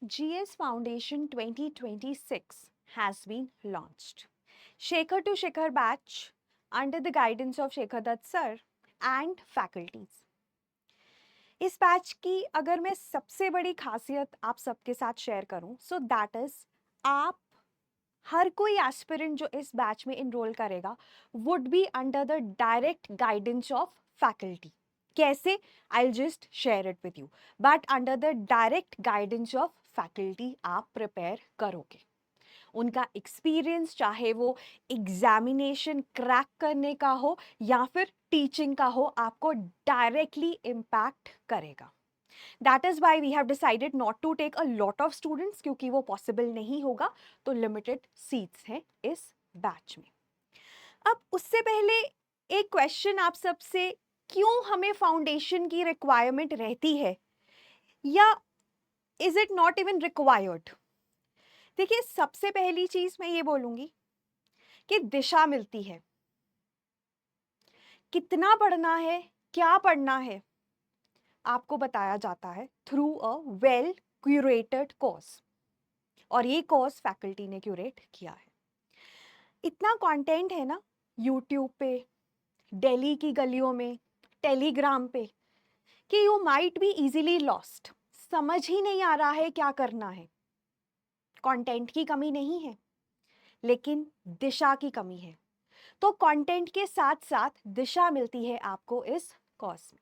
GS Foundation 2026 has been launched. Shekhar to Shikhar batch under the guidance of Shekhar Dutt sir and faculties. इस batch की अगर मैं सबसे बड़ी खासियत आप सबके साथ शेयर करूं सो दैट इज आप हर कोई एस्पिरेंट जो इस बैच में इनरोल करेगा would be under the direct guidance of faculty. कैसे? I just share it with you. But under the direct guidance of faculty आप प्रिपेयर करोगे. उनका एक्सपीरियंस चाहे वो एग्जामिनेशन क्रैक करने का हो या फिर टीचिंग का हो आपको डायरेक्टली इम्पैक्ट करेगा. That is why we have decided not to take a lot of students क्योंकि वो पॉसिबल नहीं होगा. तो लिमिटेड सीट्स हैं इस बैच में. अब उससे पहले एक क्वेश्चन आप सबसे, क्यों हमें फाउंडेशन की रिक्वायरमेंट रहती है या is it not even required? देखिए, सबसे पहली चीज मैं ये बोलूंगी कि दिशा मिलती है. कितना पढ़ना है, क्या पढ़ना है, आपको बताया जाता है through a well curated course. और ये कोर्स फैकल्टी ने क्यूरेट किया है. इतना कंटेंट है ना यूट्यूब पे, दिल्ली की गलियों में, टेलीग्राम पे, कि you might be easily lost. समझ ही नहीं आ रहा है क्या करना है. कंटेंट की कमी नहीं है लेकिन दिशा की कमी है. तो कंटेंट के साथ साथ दिशा मिलती है आपको इस कोर्स में.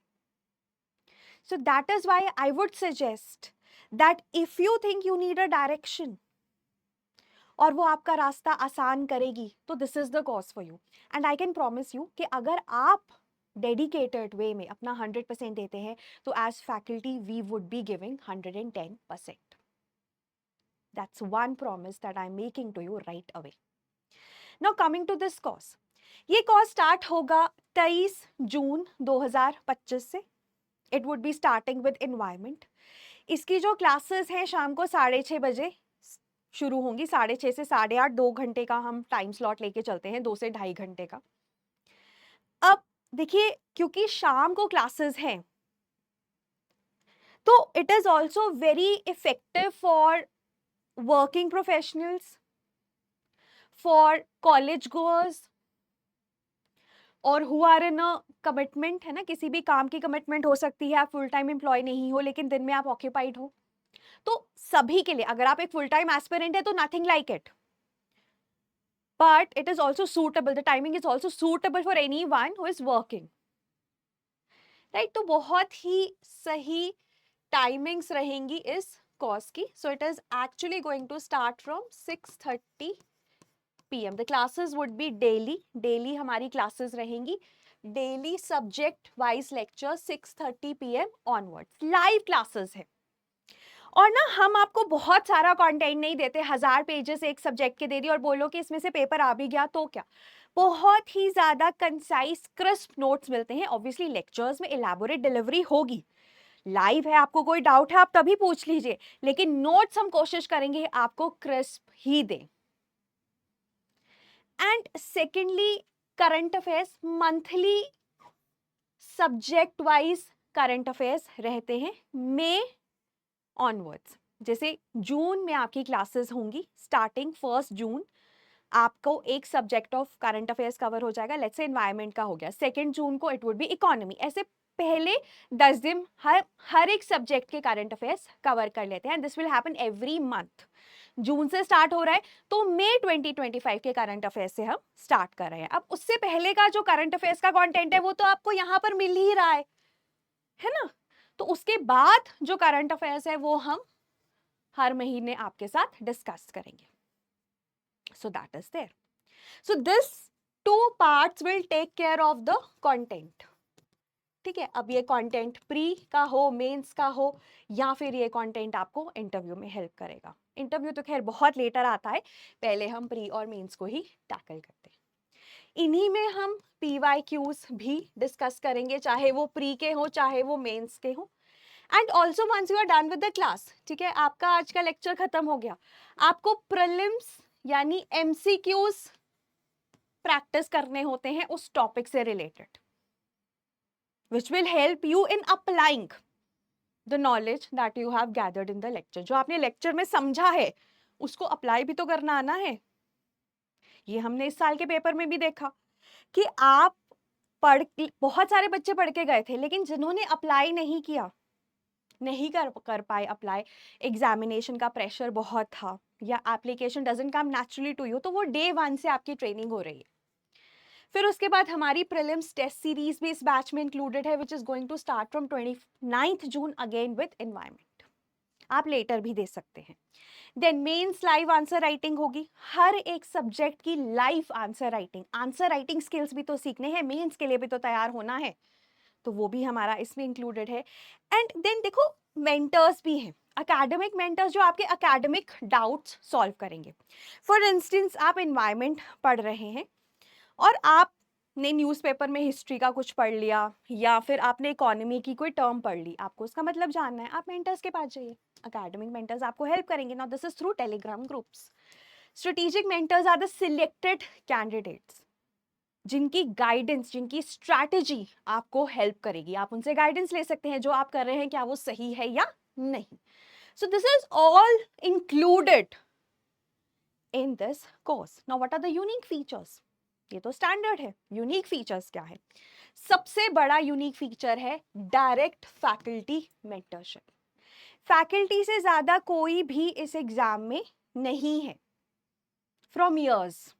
सो that is why I would suggest that if you think you need a direction और वो आपका रास्ता आसान करेगी तो this is the course for you. And I can promise you कि अगर आप डेडिकेटेड वे में अपना 100% देते हैं तो as faculty we would be giving 110%. That's one promise that I am making to you right away. Now coming to this course, ये course start होगा 23 जून 2025 से. It would be starting with environment. इसकी जो क्लासेस हैं शाम को 6:30 बजे शुरू होंगी. 6:30 से 8:30, 2 घंटे का हम टाइम स्लॉट लेके चलते हैं, 2 से 2.5 घंटे का. अब देखिए, क्योंकि शाम को क्लासेस हैं तो it is also very effective for working professionals, for college goers और who are in a commitment. है ना, किसी भी काम की कमिटमेंट हो सकती है. आप फुल टाइम एम्प्लॉय नहीं हो लेकिन दिन में आप ऑक्यूपाइड हो. तो सभी के लिए, अगर आप एक फुल टाइम एस्पिरेंट है तो nothing like it. But it is also suitable, the timing is also suitable for any one who is working. Right, तो बहुत ही सही टाइमिंग्स रहेंगी इस कोर्स की. So it is actually going to start from 6:30 PM. The classes would be daily हमारी classes रहेंगी. Daily subject wise lecture 6:30 PM onwards live classes है. और ना, हम आपको बहुत सारा कंटेंट नहीं देते. 1000 पेजेस एक सब्जेक्ट के दे दी और बोलो कि इसमें से पेपर आ भी गया तो क्या. बहुत ही ज्यादा कंसाइज क्रिस्प नोट्स मिलते हैं. ऑब्वियसली लेक्चर्स में इलैबोरेट डिलीवरी होगी. लाइव है, आपको कोई डाउट है आप तभी पूछ लीजिए, लेकिन नोट्स हम कोशिश करेंगे आपको क्रिस्प ही दें. And secondly, current affairs monthly subject wise current affairs रहते हैं मई ऑनवर्ड्स. जैसे जून में आपकी क्लासेस होंगी. स्टार्टिंग 1 जून आपको एक subject of current affairs cover हो जाएगा. लेट्स से एनवायरनमेंट का हो गया. 2 जून को इट वुड बी इकोनॉमी. ऐसे पहले 10 दिन हर एक सब्जेक्ट के करंट अफेयर्स कवर कर लेते हैं. This will happen every month. जून से स्टार्ट हो रहा है तो मई 2025 के करंट अफेयर्स से हम स्टार्ट कर रहे हैं. अब उससे पहले का जो करंट अफेयर्स का कंटेंट है वो तो आपको यहाँ पर मिल ही रहा है ना. तो उसके बाद जो करंट अफेयर्स है वो हम हर महीने आपके साथ डिस्कस करेंगे. So that is there. So this 2 parts will take care of the content. ठीक है, अब ये कंटेंट प्री का हो, मेंस का हो, या फिर ये कंटेंट आपको इंटरव्यू में हेल्प करेगा. इंटरव्यू तो खैर बहुत लेटर आता है, पहले हम प्री और मेंस को ही टैकल करते हैं. इन्हीं में हम PYQs भी डिस्कस करेंगे, चाहे वो प्री के हो चाहे वो मेंस के हो. And also once you are done with the class, ठीक है, आपका आज का लेक्चर खत्म हो गया, आपको प्रीलिम्स यानी MCQs प्रैक्टिस करने होते हैं उस टॉपिक से related, which will help you in applying. The knowledge that you have gathered in the lecture. जो आपने लेक्चर में समझा है उसको अप्लाई भी तो करना आना है। ये हमने इस साल के पेपर में भी देखा कि आप बहुत सारे बच्चे पढ़ के गए थे, लेकिन जिन्होंने अप्लाई नहीं किया, नहीं कर पाए अप्लाई, एग्जामिनेशन का प्रेशर बहुत था या application doesn't come naturally to you, तो वो डे 1 से आपकी ट्रेनिंग हो रही है। फिर उसके बाद हमारी प्रीलिम्स टेस्ट सीरीज भी इस बैच में इंक्लूडेड है, which is going to start from 29 June again with environment. आप लेटर भी दे सकते हैं। Then mains live answer writing होगी, हर एक सब्जेक्ट की लाइव आंसर राइटिंग स्किल्स भी तो सीखने हैं, मेंस के लिए भी तो तैयार होना है, तो वो भी हमारा इसमें इंक्लूडेड है। एंड देन देखो मेंटर्स भी हैं, अकेडमिक मेंटर्स जो आपके अकेडमिक डाउट्स सॉल्व करेंगे। फॉर इंस्टेंस आप एनवायरमेंट पढ़ रहे हैं और आपने न्यूज़पेपर में हिस्ट्री का कुछ पढ़ लिया या फिर आपने इकोनॉमी की कोई टर्म पढ़ ली, आपको उसका मतलब जानना है, आप मेंटर्स के पास जाइए, अकेडमिक मेंटर्स आपको हेल्प करेंगे। Now this is through Telegram groups. Strategic mentors are the selected candidates जिनकी गाइडेंस, जिनकी स्ट्रैटेजी आपको हेल्प करेगी। आप उनसे गाइडेंस ले सकते हैं, जो आप कर रहे हैं क्या वो सही है या नहीं। So this is all included in this course. Now what are the unique features? ये तो स्टैंडर्ड है, यूनिक फीचर्स क्या है? सबसे बड़ा यूनिक फीचर है डायरेक्ट फैकल्टी मेंटरशिप। फैकल्टी से ज्यादा कोई भी इस एग्जाम में नहीं है। From years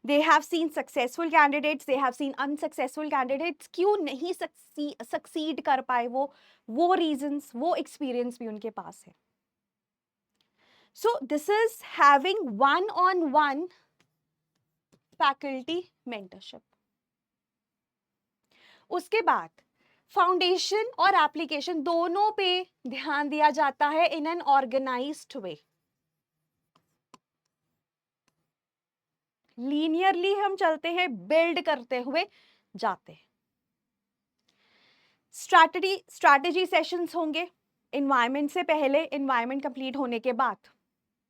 they have seen successful candidates, they have seen unsuccessful candidates। क्यों नहीं succeed कर पाए वो reasons, वो experience भी उनके पास है। So this is having one-on-one faculty mentorship। उसके बाद फाउंडेशन और एप्लीकेशन दोनों पे ध्यान दिया जाता है in an organized way। Linearly हम चलते हैं, बिल्ड करते हुए जाते हैं। स्ट्रैटेजी सेशंस होंगे एनवायरनमेंट से पहले, एनवायरनमेंट कंप्लीट होने के बाद।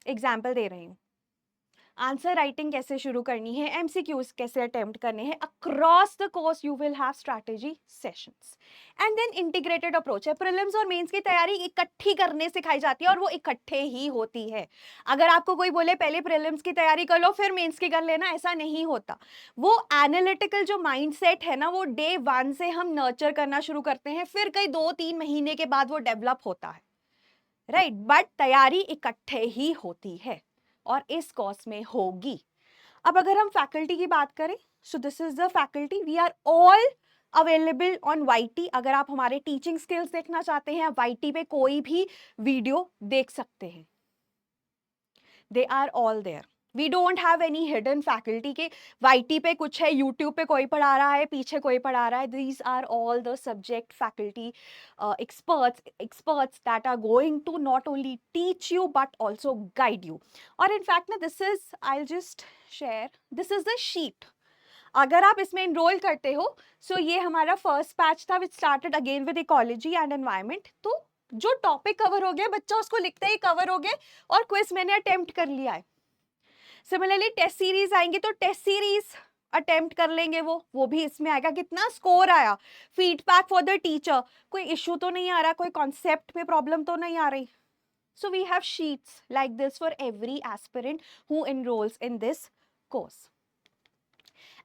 एग्जाम्पल दे रही हूँ, आंसर राइटिंग कैसे शुरू करनी है, एमसीक्यूज कैसे अटेम्प्ट करने हैं। Across the course you will have strategy sessions. And then integrated approach है, प्रीलिम्स और मेंस की तैयारी इकट्ठी करने सिखाई जाती है और वो इकट्ठे ही होती है। अगर आपको कोई बोले पहले प्रीलिम्स की तैयारी कर लो फिर मेंस की कर लेना, ऐसा नहीं होता। वो एनालिटिकल जो माइंडसेट है ना, वो डे 1 से हम नर्चर करना शुरू करते हैं, फिर कई 2-3 महीने के बाद वो डेवलप होता है, राइट। बट तैयारी इकट्ठे ही होती है और इस कोर्स में होगी। अब अगर हम फैकल्टी की बात करें, so this is the faculty, we are all available on YT। अगर आप हमारे टीचिंग स्किल्स देखना चाहते हैं, YT पे कोई भी वीडियो देख सकते हैं, they are all there. We don't have any hidden faculty के YT पे कुछ है, यूट्यूब पे कोई पढ़ा रहा है, पीछे कोई पढ़ा रहा है। These are all the subject faculty experts that are going to not only teach you but also guide you। और इनफैक्ट ना this is, I just share, this is the sheet. अगर आप इसमें इनरोल करते हो, सो ये हमारा फर्स्ट बैच था which started again with ecology and environment. तो जो टॉपिक कवर हो गया, बच्चा उसको लिखते ही कवर हो गए और क्विज मैंने अटेम्प्ट कर लिया है। सिमिलरली टेस्ट सीरीज आएंगी तो टेस्ट सीरीज अटेम्प्ट कर लेंगे, वो भी इसमें आएगा। कितना स्कोर आया, फीडबैक फॉर द टीचर, कोई इश्यू तो नहीं आ रहा, कोई कॉन्सेप्ट में प्रॉब्लम तो नहीं आ रही। So we have sheets like this for every aspirant who enrolls in this course।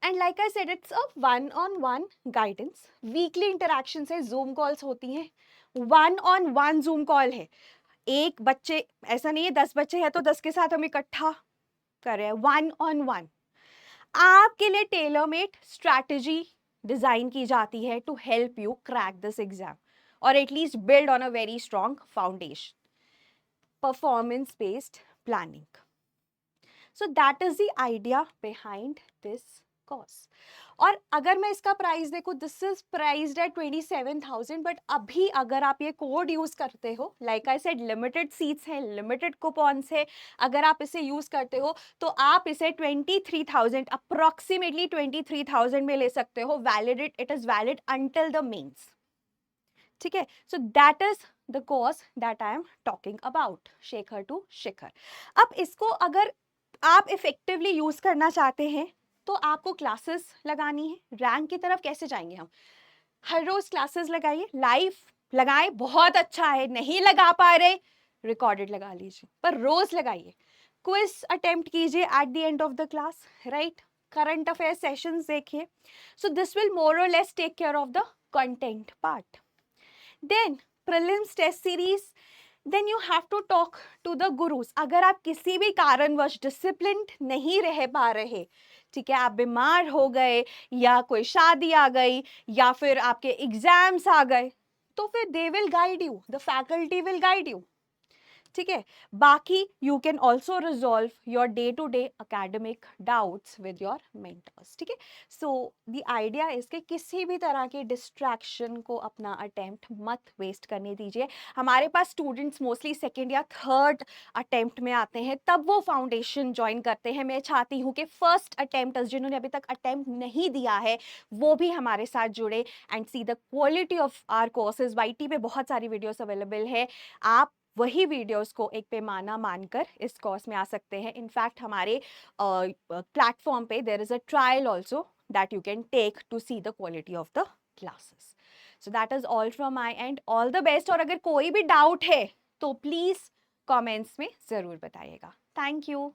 And like I said, it's a one-on-one guidance। Weekly interactions है, Zoom calls होती हैं, one-on-one Zoom call है। एक बच्चे, ऐसा नहीं है 10 बच्चे हैं तो 10 के साथ हम इकट्ठा कर रहे हैं, one-on-one। आपके लिए टेलर मेड स्ट्रैटेजी डिजाइन की जाती है to help you crack this exam और at least build on a very strong foundation. Performance based planning। So that is the idea behind this course। और अगर मैं इसका प्राइस देखूं, this is priced eight 27,000। But अभी अगर आप ये कोड यूज करते हो, like I said limited seats हैं, लिमिटेड कूपन्स है, अगर आप इसे यूज करते हो तो आप इसे 23,000, अप्रोक्सीमेटली 23,000 में ले सकते हो। Valid, it is valid until the mains, ठीक है। So that is the course that I am talking about, Shekhar to Shikhar. अब इसको अगर आप इफेक्टिवली यूज करना चाहते हैं तो आपको क्लासेस लगानी है। रैंक की तरफ कैसे जाएंगे हम? हर रोज क्लासेस लगाइए, लाइव लगाएं, बहुत अच्छा है, नहीं लगा पा रहे रिकॉर्डेड लगा लीजिए, पर रोज लगाइए। क्विज अटेम्प्ट कीजिए at the end of the class, right. Current affair sessions देखिए। सो दिस विल मोर और less take care of the content part. Then prelims test series, then you have to talk to the gurus. अगर आप किसी भी कारणवश discipline नहीं रह पा रहे, ठीक है, आप बीमार हो गए या कोई शादी आ गई या फिर आपके एग्जाम्स आ गए, तो फिर they will guide you, the faculty will guide you, ठीक है। बाकी you can also resolve your day to day academic doubts with your mentors, ठीक है। सो द आइडिया इज कि किसी भी तरह के डिस्ट्रैक्शन को अपना अटेम्प्ट मत वेस्ट करने दीजिए। हमारे पास स्टूडेंट्स मोस्टली सेकेंड या थर्ड अटेम्प्ट में आते हैं, तब वो फाउंडेशन ज्वाइन करते हैं। मैं चाहती हूँ कि फर्स्ट अटेम्प्टर्स जिन्होंने अभी तक अटेम्प्ट नहीं दिया है वो भी हमारे साथ जुड़े and see the quality of our courses. YT पे बहुत सारी वीडियोस अवेलेबल है, आप वही वीडियोस को एक पैमाना मानकर इस कोर्स में आ सकते हैं। इनफैक्ट हमारे प्लेटफॉर्म पे there is a trial also that you can take to see the quality of the classes. So that is all from my end, all the best. और अगर कोई भी डाउट है तो प्लीज कमेंट्स में जरूर बताइएगा। Thank you.